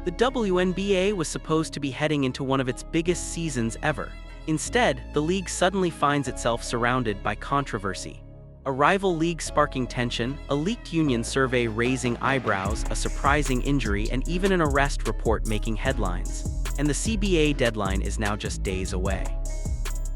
The WNBA was supposed to be heading into one of its biggest seasons ever. Instead, the league suddenly finds itself surrounded by controversy. A rival league sparking tension, a leaked union survey raising eyebrows, a surprising injury, and even an arrest report making headlines. And the CBA deadline is now just days away.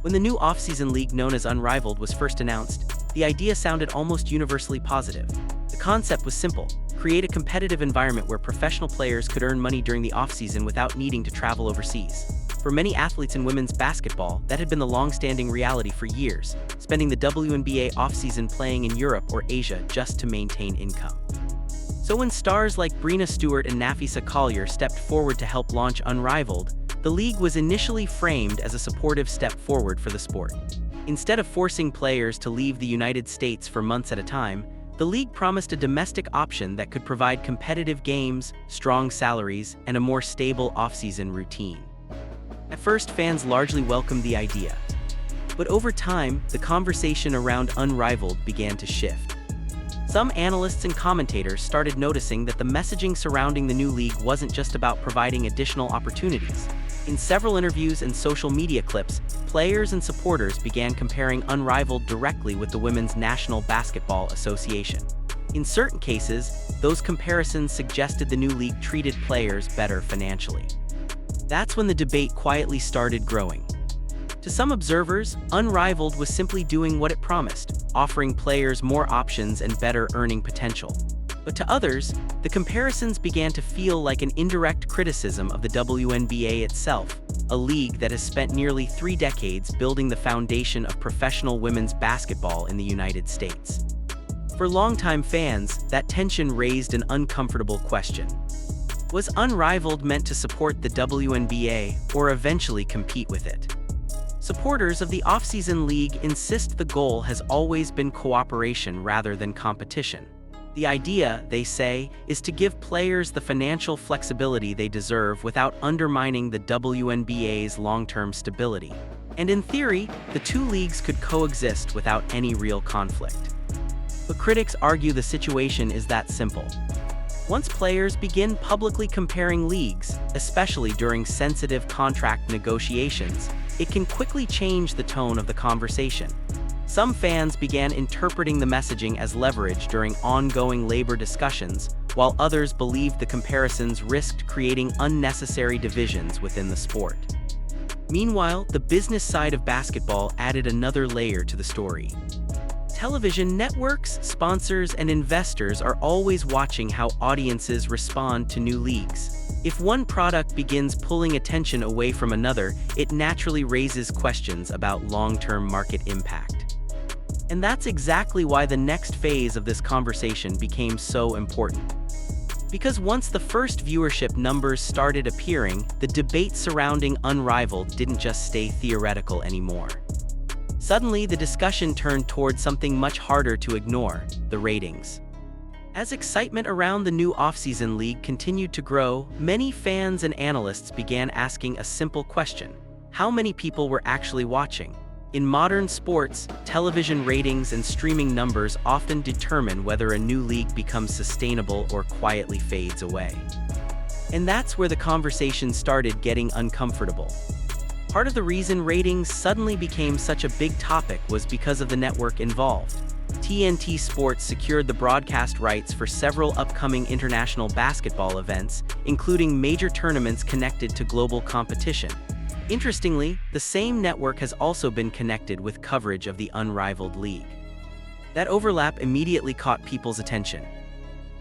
When the new off-season league known as Unrivaled was first announced, the idea sounded almost universally positive. The concept was simple: create a competitive environment where professional players could earn money during the off-season without needing to travel overseas. For many athletes in women's basketball, that had been the long-standing reality for years, spending the WNBA off-season playing in Europe or Asia just to maintain income. So when stars like Breena Stewart and Nafisa Collier stepped forward to help launch Unrivaled, the league was initially framed as a supportive step forward for the sport. Instead of forcing players to leave the United States for months at a time, the league promised a domestic option that could provide competitive games, strong salaries, and a more stable off-season routine. At first, fans largely welcomed the idea. But over time, the conversation around Unrivaled began to shift. Some analysts and commentators started noticing that the messaging surrounding the new league wasn't just about providing additional opportunities. In several interviews and social media clips, players and supporters began comparing Unrivaled directly with the Women's National Basketball Association. In certain cases, those comparisons suggested the new league treated players better financially. That's when the debate quietly started growing. To some observers, Unrivaled was simply doing what it promised, offering players more options and better earning potential. But to others, the comparisons began to feel like an indirect criticism of the WNBA itself, a league that has spent nearly 3 decades building the foundation of professional women's basketball in the United States. For longtime fans, that tension raised an uncomfortable question. Was Unrivaled meant to support the WNBA or eventually compete with it? Supporters of the off-season league insist the goal has always been cooperation rather than competition. The idea, they say, is to give players the financial flexibility they deserve without undermining the WNBA's long-term stability. And in theory, the two leagues could coexist without any real conflict. But critics argue the situation is that simple. Once players begin publicly comparing leagues, especially during sensitive contract negotiations, it can quickly change the tone of the conversation. Some fans began interpreting the messaging as leverage during ongoing labor discussions, while others believed the comparisons risked creating unnecessary divisions within the sport. Meanwhile, the business side of basketball added another layer to the story. Television networks, sponsors, and investors are always watching how audiences respond to new leagues. If one product begins pulling attention away from another, it naturally raises questions about long-term market impact. And that's exactly why the next phase of this conversation became so important. Because once the first viewership numbers started appearing, the debate surrounding Unrivaled didn't just stay theoretical anymore. Suddenly, the discussion turned toward something much harder to ignore: the ratings. As excitement around the new off-season league continued to grow, many fans and analysts began asking a simple question: how many people were actually watching? In modern sports, television ratings and streaming numbers often determine whether a new league becomes sustainable or quietly fades away. And that's where the conversation started getting uncomfortable. Part of the reason ratings suddenly became such a big topic was because of the network involved. TNT Sports secured the broadcast rights for several upcoming international basketball events, including major tournaments connected to global competition. Interestingly, the same network has also been connected with coverage of the Unrivaled league. That overlap immediately caught people's attention.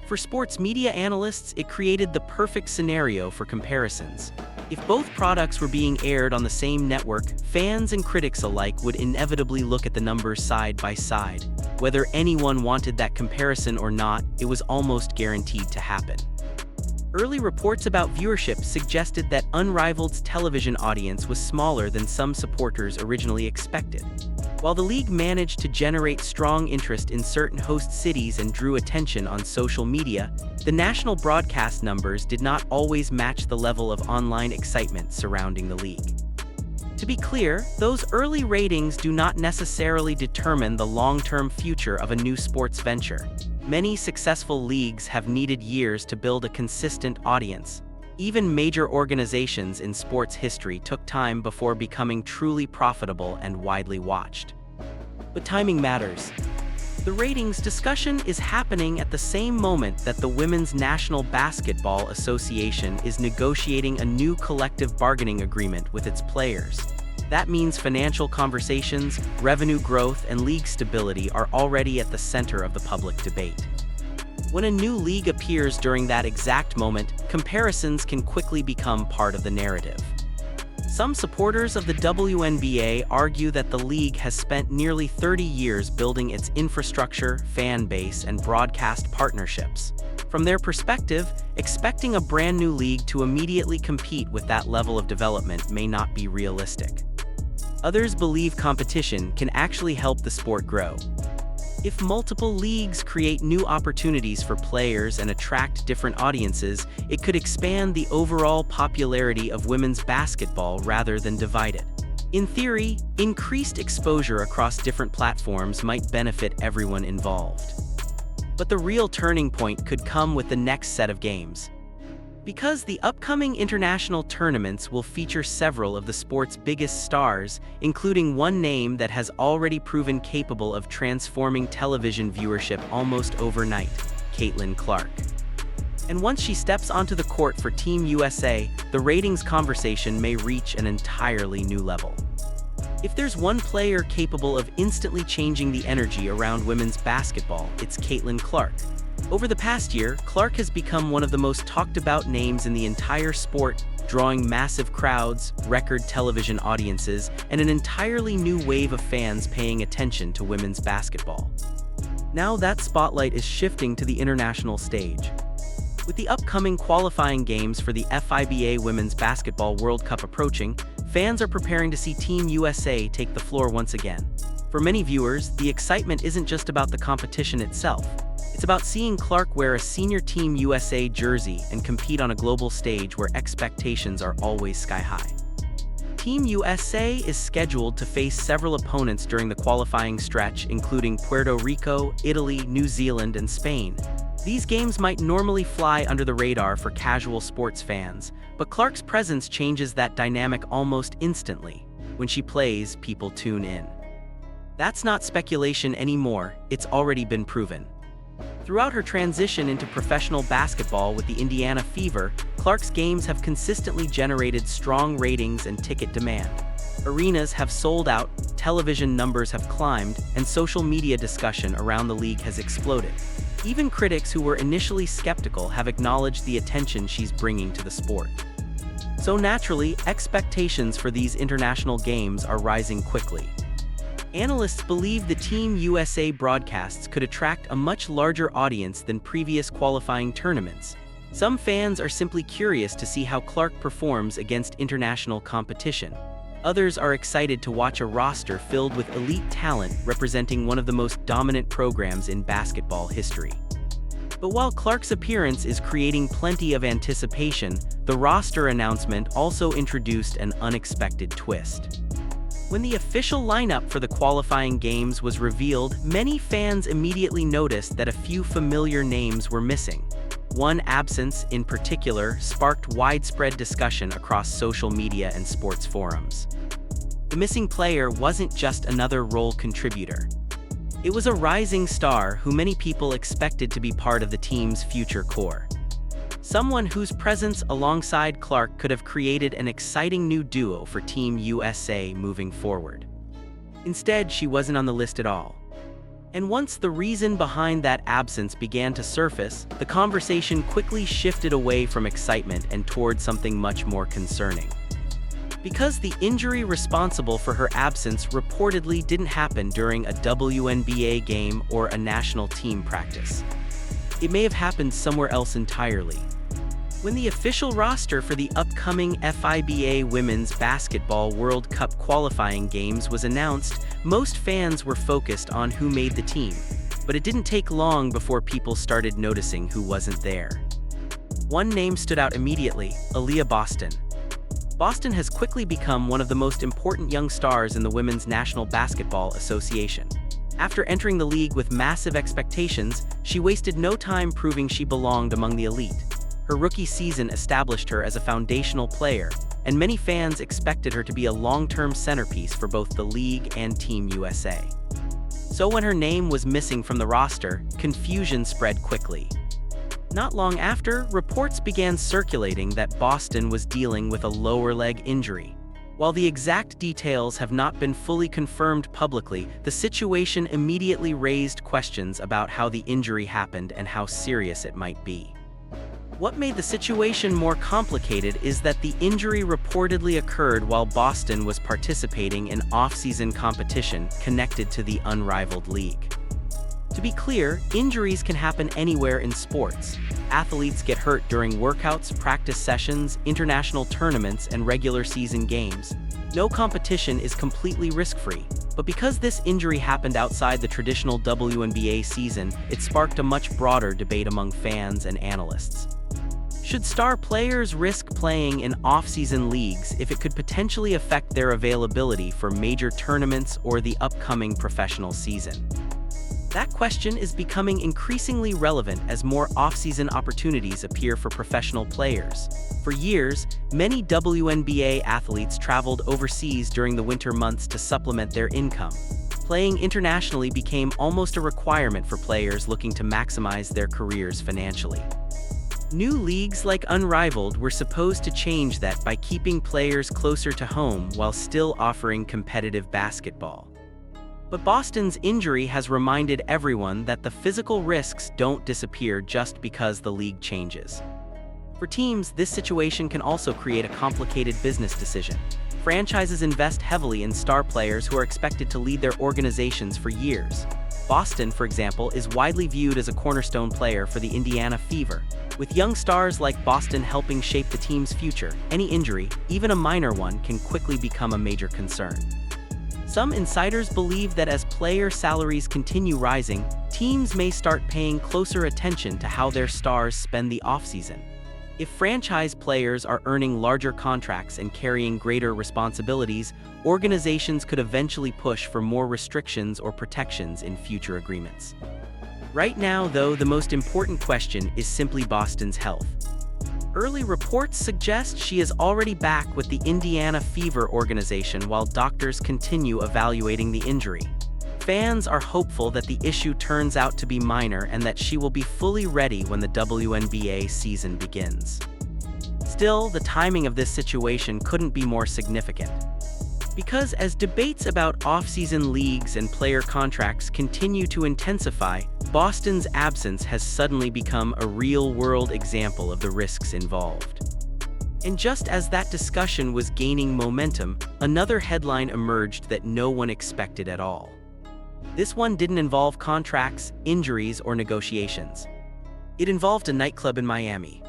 For sports media analysts, it created the perfect scenario for comparisons. If both products were being aired on the same network, fans and critics alike would inevitably look at the numbers side by side. Whether anyone wanted that comparison or not, it was almost guaranteed to happen. Early reports about viewership suggested that Unrivaled's television audience was smaller than some supporters originally expected. While the league managed to generate strong interest in certain host cities and drew attention on social media, the national broadcast numbers did not always match the level of online excitement surrounding the league. To be clear, those early ratings do not necessarily determine the long-term future of a new sports venture. Many successful leagues have needed years to build a consistent audience. Even major organizations in sports history took time before becoming truly profitable and widely watched. But timing matters. The ratings discussion is happening at the same moment that the Women's National Basketball Association is negotiating a new collective bargaining agreement with its players. That means financial conversations, revenue growth, and league stability are already at the center of the public debate. When a new league appears during that exact moment, comparisons can quickly become part of the narrative. Some supporters of the WNBA argue that the league has spent nearly 30 years building its infrastructure, fan base, and broadcast partnerships. From their perspective, expecting a brand new league to immediately compete with that level of development may not be realistic. Others believe competition can actually help the sport grow. If multiple leagues create new opportunities for players and attract different audiences, it could expand the overall popularity of women's basketball rather than divide it. In theory, increased exposure across different platforms might benefit everyone involved. But the real turning point could come with the next set of games. Because the upcoming international tournaments will feature several of the sport's biggest stars, including one name that has already proven capable of transforming television viewership almost overnight, Caitlin Clark. And once she steps onto the court for Team USA, the ratings conversation may reach an entirely new level. If there's one player capable of instantly changing the energy around women's basketball, it's Caitlin Clark. Over the past year, Clark has become one of the most talked about names in the entire sport, drawing massive crowds, record television audiences, and an entirely new wave of fans paying attention to women's basketball. Now that spotlight is shifting to the international stage. With the upcoming qualifying games for the FIBA Women's Basketball World Cup approaching, fans are preparing to see Team USA take the floor once again. For many viewers, the excitement isn't just about the competition itself. It's about seeing Clark wear a senior Team USA jersey and compete on a global stage where expectations are always sky high. Team USA is scheduled to face several opponents during the qualifying stretch, including Puerto Rico, Italy, New Zealand, and Spain. These games might normally fly under the radar for casual sports fans, but Clark's presence changes that dynamic almost instantly. When she plays, people tune in. That's not speculation anymore, it's already been proven. Throughout her transition into professional basketball with the Indiana Fever, Clark's games have consistently generated strong ratings and ticket demand. Arenas have sold out, television numbers have climbed, and social media discussion around the league has exploded. Even critics who were initially skeptical have acknowledged the attention she's bringing to the sport. So naturally, expectations for these international games are rising quickly. Analysts believe the Team USA broadcasts could attract a much larger audience than previous qualifying tournaments. Some fans are simply curious to see how Clark performs against international competition. Others are excited to watch a roster filled with elite talent representing one of the most dominant programs in basketball history. But while Clark's appearance is creating plenty of anticipation, the roster announcement also introduced an unexpected twist. When the official lineup for the qualifying games was revealed, many fans immediately noticed that a few familiar names were missing. One absence, in particular, sparked widespread discussion across social media and sports forums. The missing player wasn't just another role contributor. It was a rising star who many people expected to be part of the team's future core. Someone whose presence alongside Clark could have created an exciting new duo for Team USA moving forward. Instead, she wasn't on the list at all. And once the reason behind that absence began to surface, the conversation quickly shifted away from excitement and toward something much more concerning. Because the injury responsible for her absence reportedly didn't happen during a WNBA game or a national team practice. It may have happened somewhere else entirely. When the official roster for the upcoming FIBA Women's Basketball World Cup qualifying games was announced, most fans were focused on who made the team. But it didn't take long before people started noticing who wasn't there. One name stood out immediately: Aaliyah Boston. Boston has quickly become one of the most important young stars in the Women's National Basketball Association. After entering the league with massive expectations, she wasted no time proving she belonged among the elite. Her rookie season established her as a foundational player, and many fans expected her to be a long-term centerpiece for both the league and Team USA. So when her name was missing from the roster, confusion spread quickly. Not long after, reports began circulating that Boston was dealing with a lower leg injury. While the exact details have not been fully confirmed publicly, the situation immediately raised questions about how the injury happened and how serious it might be. What made the situation more complicated is that the injury reportedly occurred while Boston was participating in off-season competition connected to the Unrivaled league. To be clear, injuries can happen anywhere in sports. Athletes get hurt during workouts, practice sessions, international tournaments, and regular season games. No competition is completely risk-free, but because this injury happened outside the traditional WNBA season, it sparked a much broader debate among fans and analysts. Should star players risk playing in off-season leagues if it could potentially affect their availability for major tournaments or the upcoming professional season? That question is becoming increasingly relevant as more off-season opportunities appear for professional players. For years, many WNBA athletes traveled overseas during the winter months to supplement their income. Playing internationally became almost a requirement for players looking to maximize their careers financially. New leagues like Unrivaled were supposed to change that by keeping players closer to home while still offering competitive basketball. But Boston's injury has reminded everyone that the physical risks don't disappear just because the league changes. For teams, this situation can also create a complicated business decision. Franchises invest heavily in star players who are expected to lead their organizations for years. Boston, for example, is widely viewed as a cornerstone player for the Indiana Fever. With young stars like Boston helping shape the team's future, any injury, even a minor one, can quickly become a major concern. Some insiders believe that as player salaries continue rising, teams may start paying closer attention to how their stars spend the offseason. If franchise players are earning larger contracts and carrying greater responsibilities, organizations could eventually push for more restrictions or protections in future agreements. Right now, though, the most important question is simply Boston's health. Early reports suggest she is already back with the Indiana Fever organization while doctors continue evaluating the injury. Fans are hopeful that the issue turns out to be minor and that she will be fully ready when the WNBA season begins. Still, the timing of this situation couldn't be more significant. Because as debates about off-season leagues and player contracts continue to intensify, Boston's absence has suddenly become a real-world example of the risks involved. And just as that discussion was gaining momentum, another headline emerged that no one expected at all. This one didn't involve contracts, injuries, or negotiations. It involved a nightclub in Miami.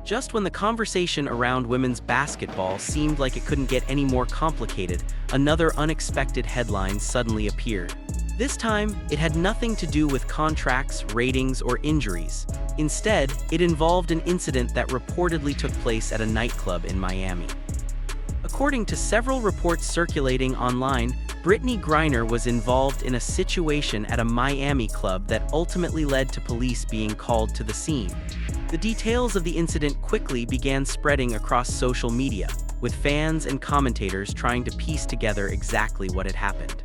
Just when the conversation around women's basketball seemed like it couldn't get any more complicated, another unexpected headline suddenly appeared. This time, it had nothing to do with contracts, ratings, or injuries. Instead, it involved an incident that reportedly took place at a nightclub in Miami. According to several reports circulating online, Brittany Griner was involved in a situation at a Miami club that ultimately led to police being called to the scene. The details of the incident quickly began spreading across social media, with fans and commentators trying to piece together exactly what had happened.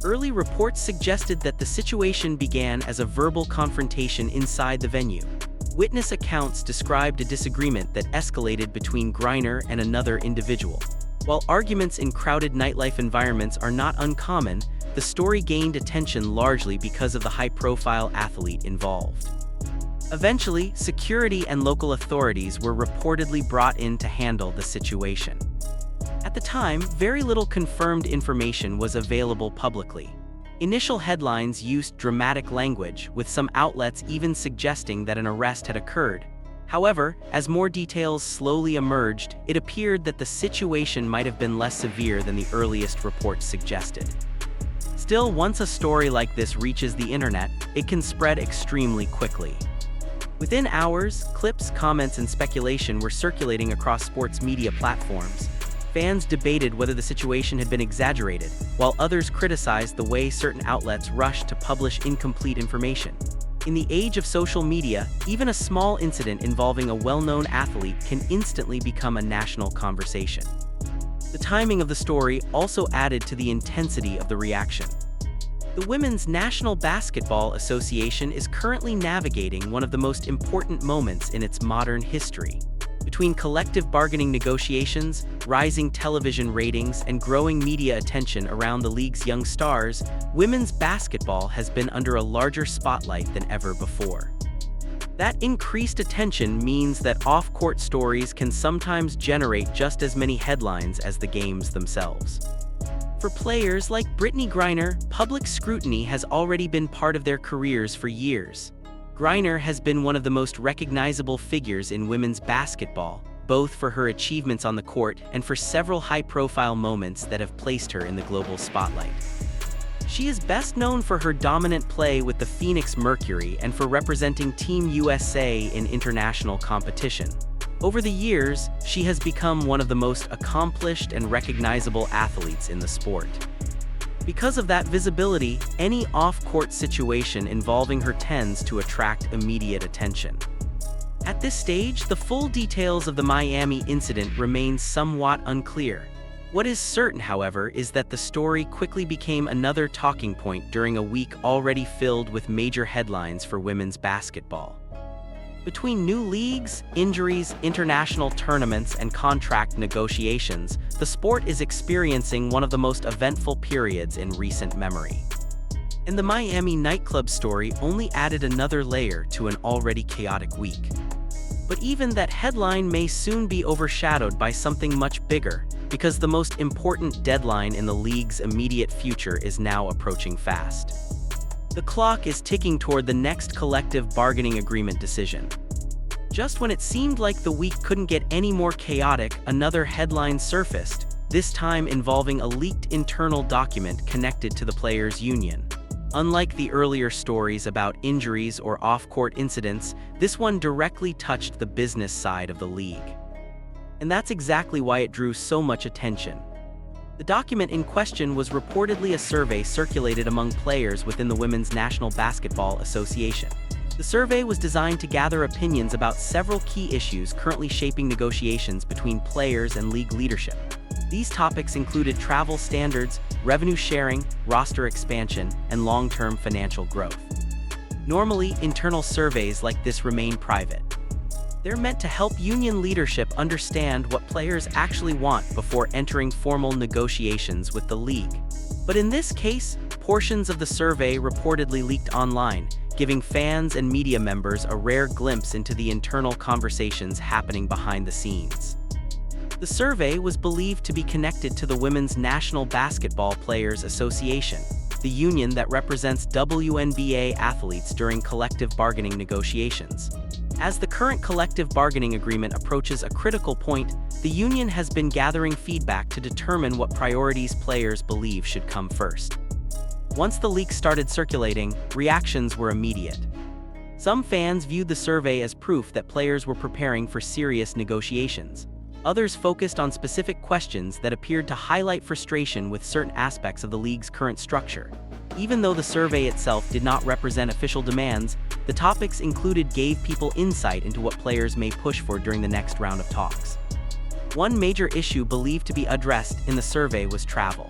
Early reports suggested that the situation began as a verbal confrontation inside the venue. Witness accounts described a disagreement that escalated between Griner and another individual. While arguments in crowded nightlife environments are not uncommon, the story gained attention largely because of the high-profile athlete involved. Eventually, security and local authorities were reportedly brought in to handle the situation. At the time, very little confirmed information was available publicly. Initial headlines used dramatic language, with some outlets even suggesting that an arrest had occurred. However, as more details slowly emerged, it appeared that the situation might have been less severe than the earliest reports suggested. Still, once a story like this reaches the internet, it can spread extremely quickly. Within hours, clips, comments, and speculation were circulating across sports media platforms. Fans debated whether the situation had been exaggerated, while others criticized the way certain outlets rushed to publish incomplete information. In the age of social media, even a small incident involving a well-known athlete can instantly become a national conversation. The timing of the story also added to the intensity of the reaction. The Women's National Basketball Association is currently navigating one of the most important moments in its modern history. Between collective bargaining negotiations, rising television ratings, and growing media attention around the league's young stars, women's basketball has been under a larger spotlight than ever before. That increased attention means that off-court stories can sometimes generate just as many headlines as the games themselves. For players like Brittney Griner, public scrutiny has already been part of their careers for years. Griner has been one of the most recognizable figures in women's basketball, both for her achievements on the court and for several high-profile moments that have placed her in the global spotlight. She is best known for her dominant play with the Phoenix Mercury and for representing Team USA in international competition. Over the years, she has become one of the most accomplished and recognizable athletes in the sport. Because of that visibility, any off-court situation involving her tends to attract immediate attention. At this stage, the full details of the Miami incident remain somewhat unclear. What is certain, however, is that the story quickly became another talking point during a week already filled with major headlines for women's basketball. Between new leagues, injuries, international tournaments, and contract negotiations, the sport is experiencing one of the most eventful periods in recent memory. And the Miami nightclub story only added another layer to an already chaotic week. But even that headline may soon be overshadowed by something much bigger, because the most important deadline in the league's immediate future is now approaching fast. The clock is ticking toward the next collective bargaining agreement decision. Just when it seemed like the week couldn't get any more chaotic, another headline surfaced, this time involving a leaked internal document connected to the players' union. Unlike the earlier stories about injuries or off-court incidents, this one directly touched the business side of the league. And that's exactly why it drew so much attention. The document in question was reportedly a survey circulated among players within the Women's National Basketball Association. The survey was designed to gather opinions about several key issues currently shaping negotiations between players and league leadership. These topics included travel standards, revenue sharing, roster expansion, and long-term financial growth. Normally, internal surveys like this remain private. They're meant to help union leadership understand what players actually want before entering formal negotiations with the league. But in this case, portions of the survey reportedly leaked online, giving fans and media members a rare glimpse into the internal conversations happening behind the scenes. The survey was believed to be connected to the Women's National Basketball Players Association, the union that represents WNBA athletes during collective bargaining negotiations. As the current collective bargaining agreement approaches a critical point, the union has been gathering feedback to determine what priorities players believe should come first. Once the leak started circulating, reactions were immediate. Some fans viewed the survey as proof that players were preparing for serious negotiations. Others focused on specific questions that appeared to highlight frustration with certain aspects of the league's current structure. Even though the survey itself did not represent official demands, the topics included gave people insight into what players may push for during the next round of talks. One major issue believed to be addressed in the survey was travel.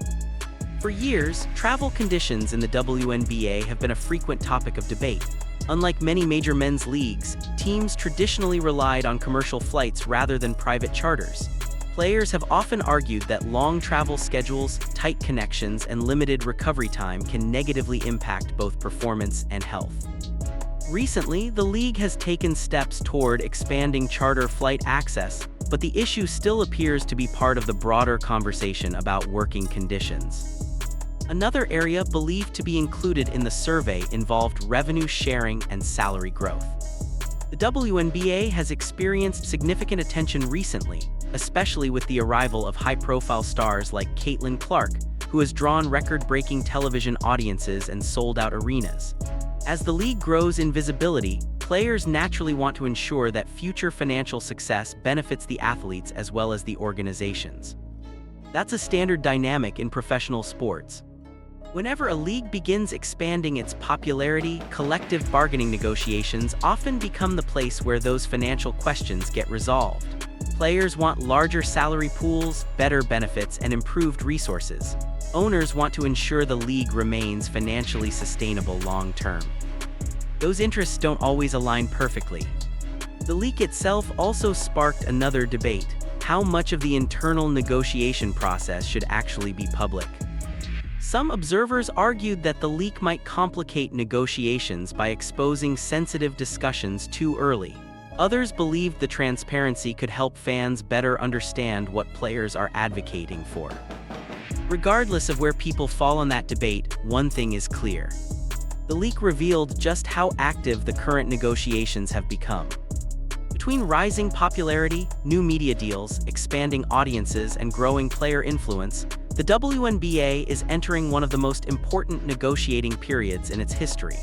For years, travel conditions in the WNBA have been a frequent topic of debate. Unlike many major men's leagues, teams traditionally relied on commercial flights rather than private charters. Players have often argued that long travel schedules, tight connections, and limited recovery time can negatively impact both performance and health. Recently, the league has taken steps toward expanding charter flight access, but the issue still appears to be part of the broader conversation about working conditions. Another area believed to be included in the survey involved revenue sharing and salary growth. The WNBA has experienced significant attention recently, especially with the arrival of high-profile stars like Caitlin Clark, who has drawn record-breaking television audiences and sold-out arenas. As the league grows in visibility, players naturally want to ensure that future financial success benefits the athletes as well as the organizations. That's a standard dynamic in professional sports. Whenever a league begins expanding its popularity, collective bargaining negotiations often become the place where those financial questions get resolved. Players want larger salary pools, better benefits, and improved resources. Owners want to ensure the league remains financially sustainable long-term. Those interests don't always align perfectly. The leak itself also sparked another debate: how much of the internal negotiation process should actually be public? Some observers argued that the leak might complicate negotiations by exposing sensitive discussions too early. Others believed the transparency could help fans better understand what players are advocating for. Regardless of where people fall on that debate, one thing is clear. The leak revealed just how active the current negotiations have become. Between rising popularity, new media deals, expanding audiences, and growing player influence, the WNBA is entering one of the most important negotiating periods in its history.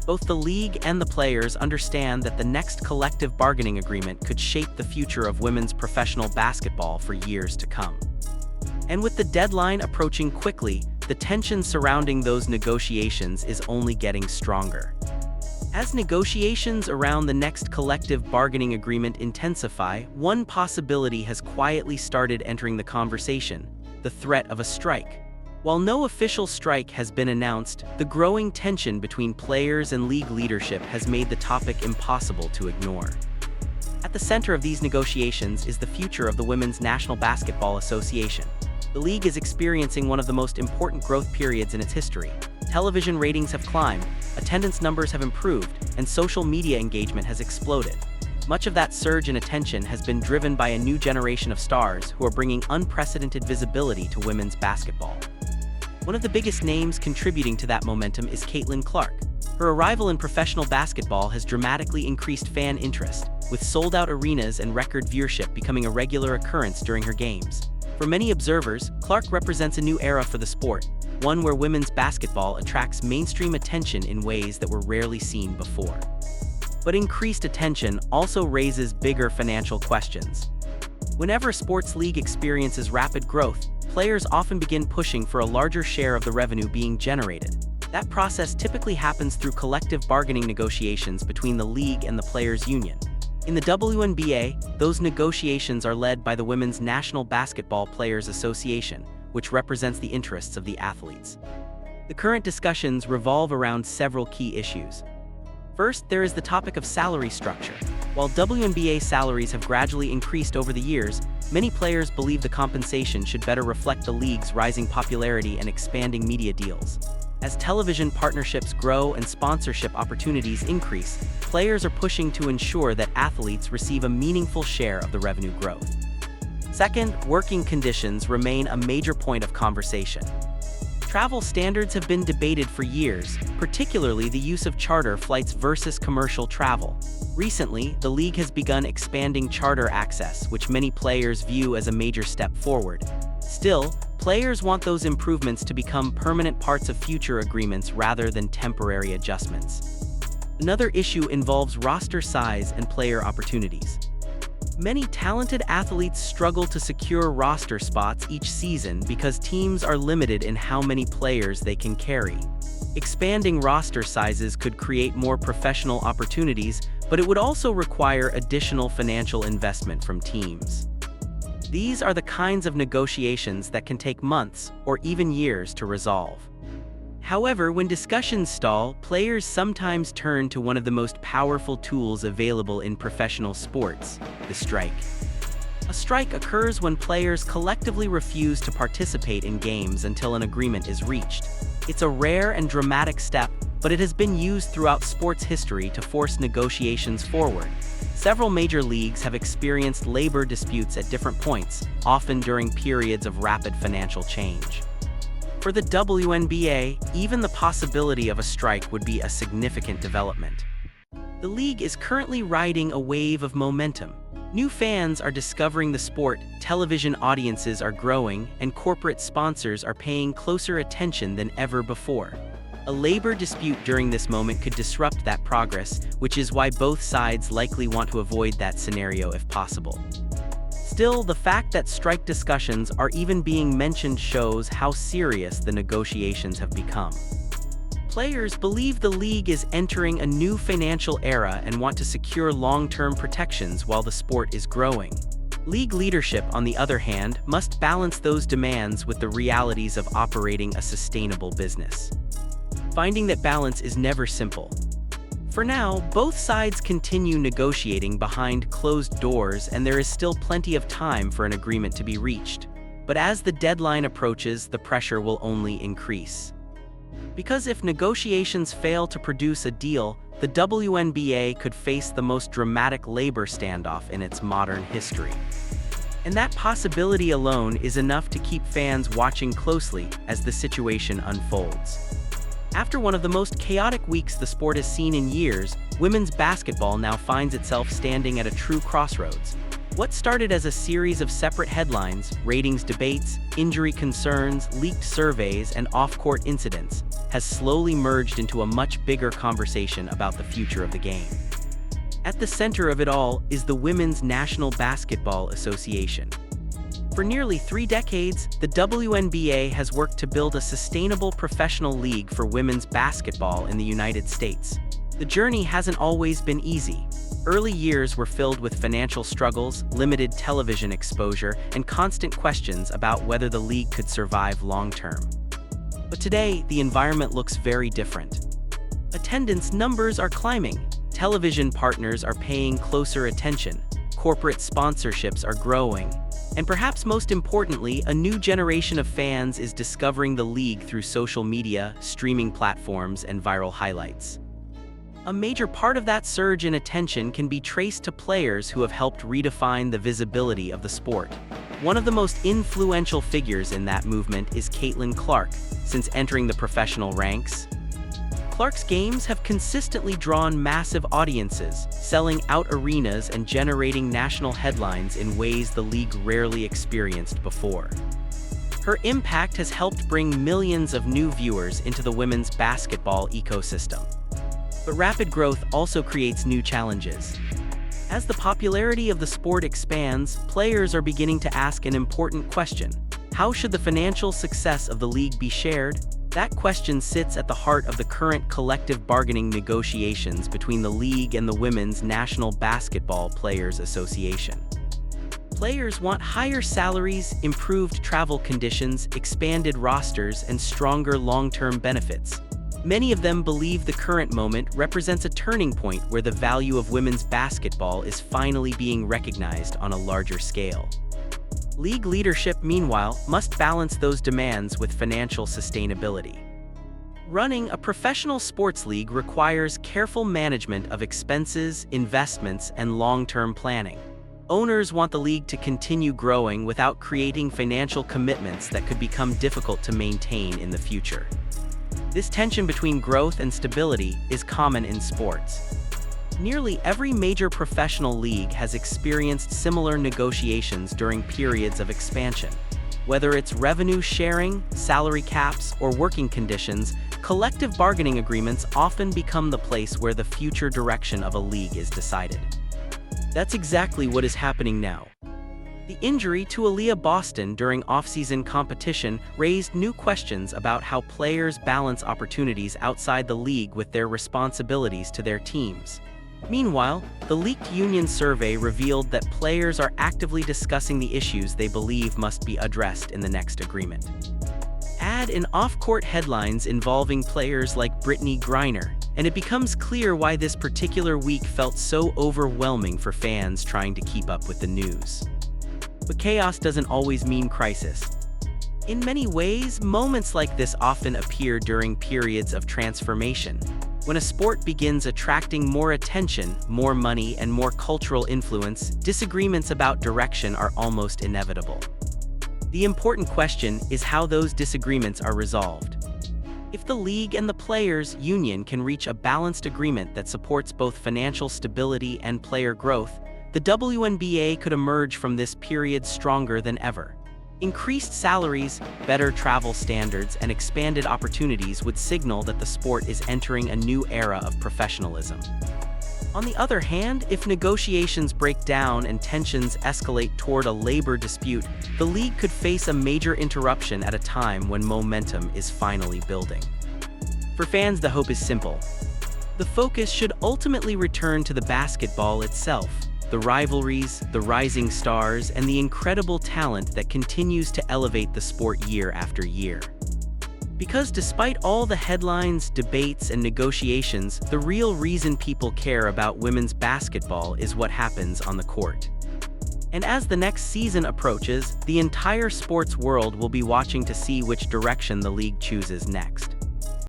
Both the league and the players understand that the next collective bargaining agreement could shape the future of women's professional basketball for years to come. And with the deadline approaching quickly, the tension surrounding those negotiations is only getting stronger. As negotiations around the next collective bargaining agreement intensify, one possibility has quietly started entering the conversation: the threat of a strike. While no official strike has been announced, the growing tension between players and league leadership has made the topic impossible to ignore. At the center of these negotiations is the future of the Women's National Basketball Association. The league is experiencing one of the most important growth periods in its history. Television ratings have climbed, attendance numbers have improved, and social media engagement has exploded. Much of that surge in attention has been driven by a new generation of stars who are bringing unprecedented visibility to women's basketball. One of the biggest names contributing to that momentum is Caitlin Clark. Her arrival in professional basketball has dramatically increased fan interest, with sold-out arenas and record viewership becoming a regular occurrence during her games. For many observers, Clark represents a new era for the sport, one where women's basketball attracts mainstream attention in ways that were rarely seen before. But increased attention also raises bigger financial questions. Whenever a sports league experiences rapid growth, players often begin pushing for a larger share of the revenue being generated. That process typically happens through collective bargaining negotiations between the league and the players' union. In the WNBA, those negotiations are led by the Women's National Basketball Players Association, which represents the interests of the athletes. The current discussions revolve around several key issues. First, there is the topic of salary structure. While WNBA salaries have gradually increased over the years, many players believe the compensation should better reflect the league's rising popularity and expanding media deals. As television partnerships grow and sponsorship opportunities increase, players are pushing to ensure that athletes receive a meaningful share of the revenue growth. Second, working conditions remain a major point of conversation. Travel standards have been debated for years, particularly the use of charter flights versus commercial travel. Recently, the league has begun expanding charter access, which many players view as a major step forward. Still, players want those improvements to become permanent parts of future agreements rather than temporary adjustments. Another issue involves roster size and player opportunities. Many talented athletes struggle to secure roster spots each season because teams are limited in how many players they can carry. Expanding roster sizes could create more professional opportunities, but it would also require additional financial investment from teams. These are the kinds of negotiations that can take months or even years to resolve. However, when discussions stall, players sometimes turn to one of the most powerful tools available in professional sports: the strike. A strike occurs when players collectively refuse to participate in games until an agreement is reached. It's a rare and dramatic step, but it has been used throughout sports history to force negotiations forward. Several major leagues have experienced labor disputes at different points, often during periods of rapid financial change. For the WNBA, even the possibility of a strike would be a significant development. The league is currently riding a wave of momentum. New fans are discovering the sport, television audiences are growing, and corporate sponsors are paying closer attention than ever before. A labor dispute during this moment could disrupt that progress, which is why both sides likely want to avoid that scenario if possible. Still, the fact that strike discussions are even being mentioned shows how serious the negotiations have become. Players believe the league is entering a new financial era and want to secure long-term protections while the sport is growing. League leadership, on the other hand, must balance those demands with the realities of operating a sustainable business. Finding that balance is never simple. For now, both sides continue negotiating behind closed doors, and there is still plenty of time for an agreement to be reached. But as the deadline approaches, the pressure will only increase. Because if negotiations fail to produce a deal, the WNBA could face the most dramatic labor standoff in its modern history. And that possibility alone is enough to keep fans watching closely as the situation unfolds. After one of the most chaotic weeks the sport has seen in years, women's basketball now finds itself standing at a true crossroads. What started as a series of separate headlines, ratings debates, injury concerns, leaked surveys, and off-court incidents, has slowly merged into a much bigger conversation about the future of the game. At the center of it all is the Women's National Basketball Association. For nearly 3 decades, the WNBA has worked to build a sustainable professional league for women's basketball in the United States. The journey hasn't always been easy. Early years were filled with financial struggles, limited television exposure, and constant questions about whether the league could survive long-term. But today, the environment looks very different. Attendance numbers are climbing, television partners are paying closer attention, corporate sponsorships are growing, and perhaps most importantly, a new generation of fans is discovering the league through social media, streaming platforms, and viral highlights. A major part of that surge in attention can be traced to players who have helped redefine the visibility of the sport. One of the most influential figures in that movement is Caitlin Clark. Since entering the professional ranks, Clark's games have consistently drawn massive audiences, selling out arenas and generating national headlines in ways the league rarely experienced before. Her impact has helped bring millions of new viewers into the women's basketball ecosystem. But rapid growth also creates new challenges. As the popularity of the sport expands, players are beginning to ask an important question. How should the financial success of the league be shared? That question sits at the heart of the current collective bargaining negotiations between the league and the Women's National Basketball Players Association. Players want higher salaries, improved travel conditions, expanded rosters, and stronger long-term benefits. Many of them believe the current moment represents a turning point where the value of women's basketball is finally being recognized on a larger scale. League leadership, meanwhile, must balance those demands with financial sustainability. Running a professional sports league requires careful management of expenses, investments, and long-term planning. Owners want the league to continue growing without creating financial commitments that could become difficult to maintain in the future. This tension between growth and stability is common in sports. Nearly every major professional league has experienced similar negotiations during periods of expansion. Whether it's revenue sharing, salary caps, or working conditions, collective bargaining agreements often become the place where the future direction of a league is decided. That's exactly what is happening now. The injury to Aaliyah Boston during off-season competition raised new questions about how players balance opportunities outside the league with their responsibilities to their teams. Meanwhile, the leaked union survey revealed that players are actively discussing the issues they believe must be addressed in the next agreement. Add in off-court headlines involving players like Brittany Griner, and it becomes clear why this particular week felt so overwhelming for fans trying to keep up with the news. But chaos doesn't always mean crisis. In many ways, moments like this often appear during periods of transformation. When a sport begins attracting more attention, more money, and more cultural influence, disagreements about direction are almost inevitable. The important question is how those disagreements are resolved. If the league and the players' union can reach a balanced agreement that supports both financial stability and player growth, the WNBA could emerge from this period stronger than ever. Increased salaries, better travel standards, and expanded opportunities would signal that the sport is entering a new era of professionalism. On the other hand, if negotiations break down and tensions escalate toward a labor dispute, the league could face a major interruption at a time when momentum is finally building. For fans, the hope is simple. The focus should ultimately return to the basketball itself, the rivalries, the rising stars, and the incredible talent that continues to elevate the sport year after year. Because despite all the headlines, debates, and negotiations, the real reason people care about women's basketball is what happens on the court. And as the next season approaches, the entire sports world will be watching to see which direction the league chooses next.